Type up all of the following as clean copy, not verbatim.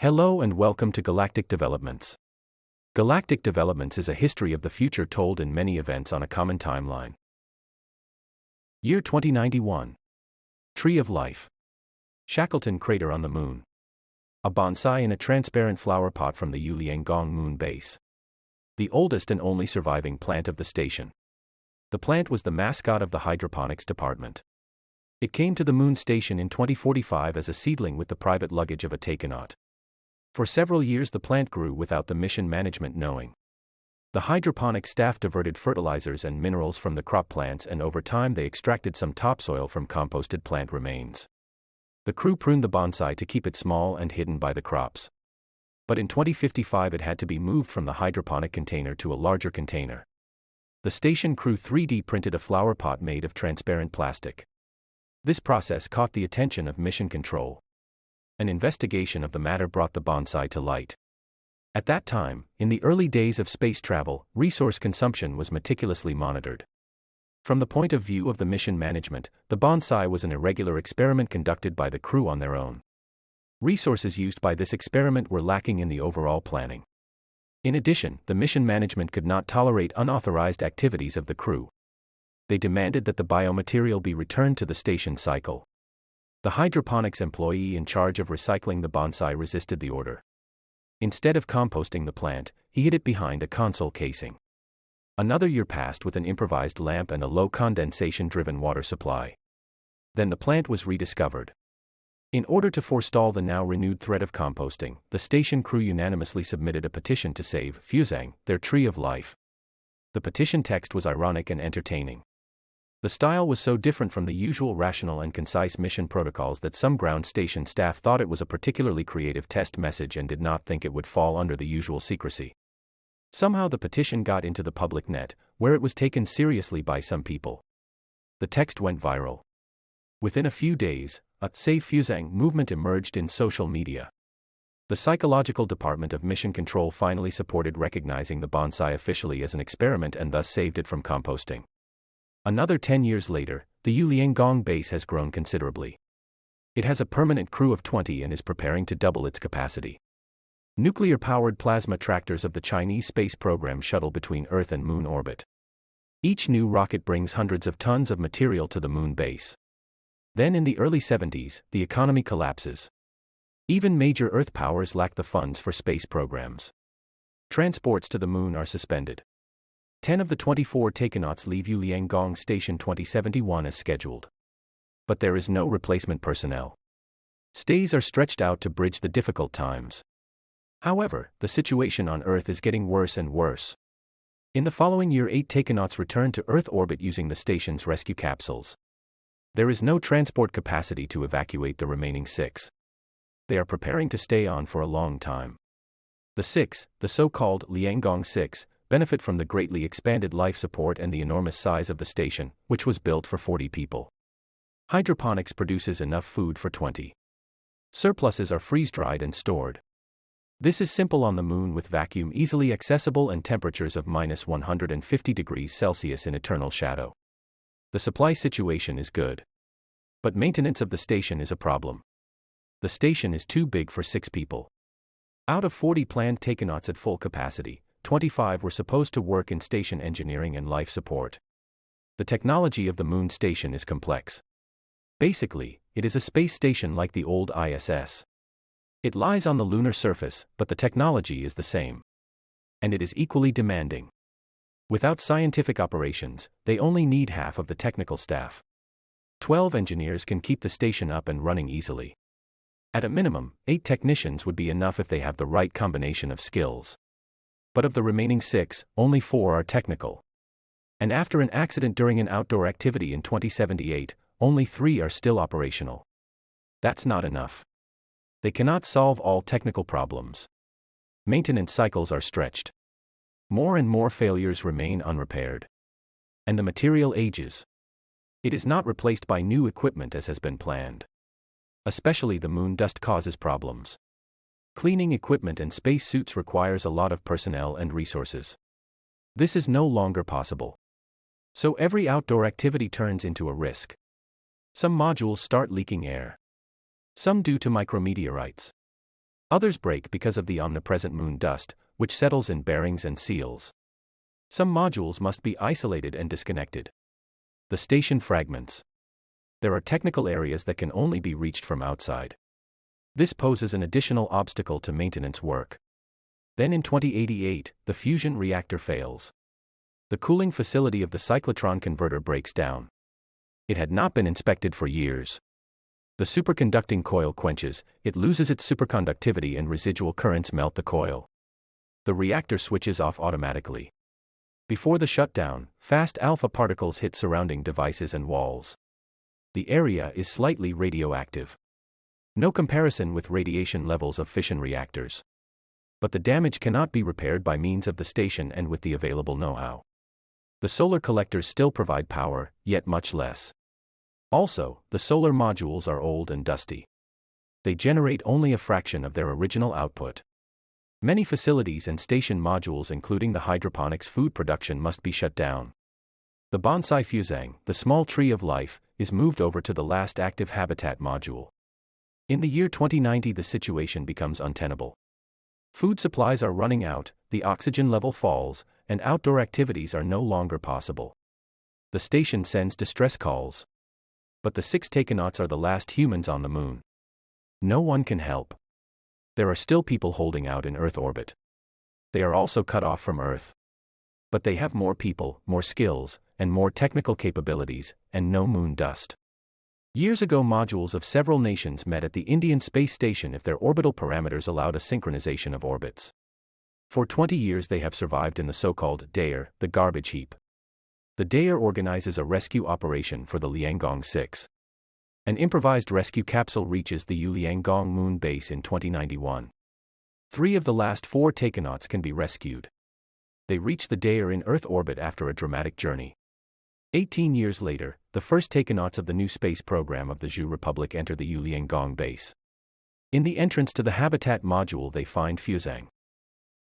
Hello and welcome to Galactic Developments. Galactic Developments is a history of the future told in many events on a common timeline. Year 2091. Tree of Life. Shackleton crater on the Moon. A bonsai in a transparent flower pot from the Yue Liang Gong moon base. The oldest and only surviving plant of the station. The plant was the mascot of the hydroponics department. It came to the moon station in 2045 as a seedling with the private luggage of a takeonaut. For several years the plant grew without the mission management knowing. The hydroponic staff diverted fertilizers and minerals from the crop plants, and over time they extracted some topsoil from composted plant remains. The crew pruned the bonsai to keep it small and hidden by the crops. But in 2055 it had to be moved from the hydroponic container to a larger container. The station crew 3D printed a flower pot made of transparent plastic. This process caught the attention of Mission Control. An investigation of the matter brought the bonsai to light. At that time, in the early days of space travel, resource consumption was meticulously monitored. From the point of view of the mission management, the bonsai was an irregular experiment conducted by the crew on their own. Resources used by this experiment were lacking in the overall planning. In addition, the mission management could not tolerate unauthorized activities of the crew. They demanded that the biomaterial be returned to the station cycle. The hydroponics employee in charge of recycling the bonsai resisted the order. Instead of composting the plant, he hid it behind a console casing. Another year passed with an improvised lamp and a low condensation-driven water supply. Then the plant was rediscovered. In order to forestall the now renewed threat of composting, the station crew unanimously submitted a petition to save Fuzang, their tree of life. The petition text was ironic and entertaining. The style was so different from the usual rational and concise mission protocols that some ground station staff thought it was a particularly creative test message and did not think it would fall under the usual secrecy. Somehow the petition got into the public net, where it was taken seriously by some people. The text went viral. Within a few days, a Save Fuzang movement emerged in social media. The psychological department of Mission Control finally supported recognizing the bonsai officially as an experiment and thus saved it from composting. Another 10 years later, the Yue Liang Gong base has grown considerably. It has a permanent crew of 20 and is preparing to double its capacity. Nuclear-powered plasma tractors of the Chinese space program shuttle between Earth and Moon orbit. Each new rocket brings hundreds of tons of material to the Moon base. Then in the early 70s, the economy collapses. Even major Earth powers lack the funds for space programs. Transports to the Moon are suspended. 10 of the 24 takenauts leave Yue Liang Gong Station 2071 as scheduled. But there is no replacement personnel. Stays are stretched out to bridge the difficult times. However, the situation on Earth is getting worse and worse. In the following year 8 takenauts return to Earth orbit using the station's rescue capsules. There is no transport capacity to evacuate the remaining 6. They are preparing to stay on for a long time. The 6, the so-called Lianggong 6, benefit from the greatly expanded life support and the enormous size of the station, which was built for 40 people. Hydroponics produces enough food for 20. Surpluses are freeze-dried and stored. This is simple on the Moon with vacuum easily accessible and temperatures of -150 degrees Celsius in eternal shadow. The supply situation is good. But maintenance of the station is a problem. The station is too big for 6 people. Out of 40 planned takenauts at full capacity, 25 were supposed to work in station engineering and life support. The technology of the Moon station is complex. Basically, it is a space station like the old ISS. It lies on the lunar surface, but the technology is the same. And it is equally demanding. Without scientific operations, they only need half of the technical staff. 12 engineers can keep the station up and running easily. At a minimum, 8 technicians would be enough if they have the right combination of skills. But of the remaining 6, only 4 are technical. And after an accident during an outdoor activity in 2078, only 3 are still operational. That's not enough. They cannot solve all technical problems. Maintenance cycles are stretched. More and more failures remain unrepaired. And the material ages. It is not replaced by new equipment as has been planned. Especially the moon dust causes problems. Cleaning equipment and space suits requires a lot of personnel and resources. This is no longer possible. So every outdoor activity turns into a risk. Some modules start leaking air. Some due to micrometeorites. Others break because of the omnipresent moon dust, which settles in bearings and seals. Some modules must be isolated and disconnected. The station fragments. There are technical areas that can only be reached from outside. This poses an additional obstacle to maintenance work. Then in 2088, the fusion reactor fails. The cooling facility of the cyclotron converter breaks down. It had not been inspected for years. The superconducting coil quenches, it loses its superconductivity and residual currents melt the coil. The reactor switches off automatically. Before the shutdown, fast alpha particles hit surrounding devices and walls. The area is slightly radioactive. No comparison with radiation levels of fission reactors. But the damage cannot be repaired by means of the station and with the available know-how. The solar collectors still provide power, yet much less. Also, the solar modules are old and dusty. They generate only a fraction of their original output. Many facilities and station modules including the hydroponics food production must be shut down. The bonsai fusang, the small tree of life, is moved over to the last active habitat module. In the year 2090 the situation becomes untenable. Food supplies are running out, the oxygen level falls, and outdoor activities are no longer possible. The station sends distress calls. But the 6 takenauts are the last humans on the moon. No one can help. There are still people holding out in Earth orbit. They are also cut off from Earth. But they have more people, more skills, and more technical capabilities, and no moon dust. Years ago modules of several nations met at the Indian space station if their orbital parameters allowed a synchronization of orbits. For 20 years they have survived in the so-called Daer, the garbage heap. The Daer organizes a rescue operation for the Liang Gong 6. An improvised rescue capsule reaches the Yue Liang Gong moon base in 2091. 3 of the last 4 takenauts can be rescued. They reach the Daer in Earth orbit after a dramatic journey. 18 years later, the first takenauts of the new space program of the Zhu Republic enter the Yue Liang Gong base. In the entrance to the habitat module they find fusang.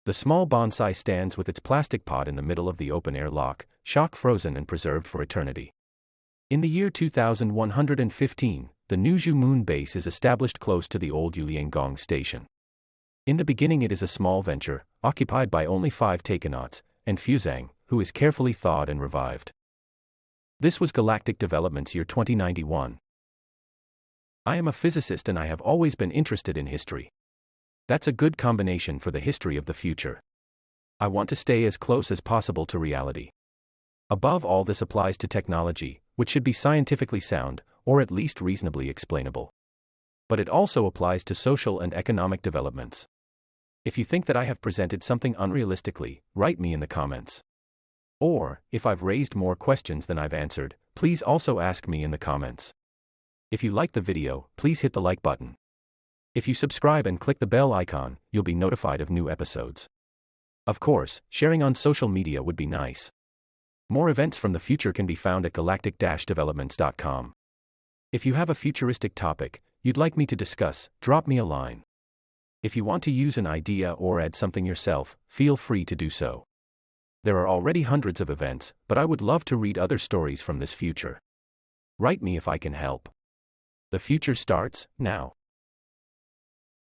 The small bonsai stands with its plastic pot in the middle of the open-air lock, shock-frozen and preserved for eternity. In the year 2115, the new Zhu moon base is established close to the old Yue Liang Gong station. In the beginning it is a small venture, occupied by only 5 takenauts, and fusang, who is carefully thawed and revived. This was Galactic Developments year 2091. I am a physicist and I have always been interested in history. That's a good combination for the history of the future. I want to stay as close as possible to reality. Above all, this applies to technology, which should be scientifically sound, or at least reasonably explainable. But it also applies to social and economic developments. If you think that I have presented something unrealistically, write me in the comments. Or, if I've raised more questions than I've answered, please also ask me in the comments. If you like the video, please hit the like button. If you subscribe and click the bell icon, you'll be notified of new episodes. Of course, sharing on social media would be nice. More events from the future can be found at galactic-developments.com. If you have a futuristic topic you'd like me to discuss, drop me a line. If you want to use an idea or add something yourself, feel free to do so. There are already hundreds of events, but I would love to read other stories from this future. Write me if I can help. The future starts now.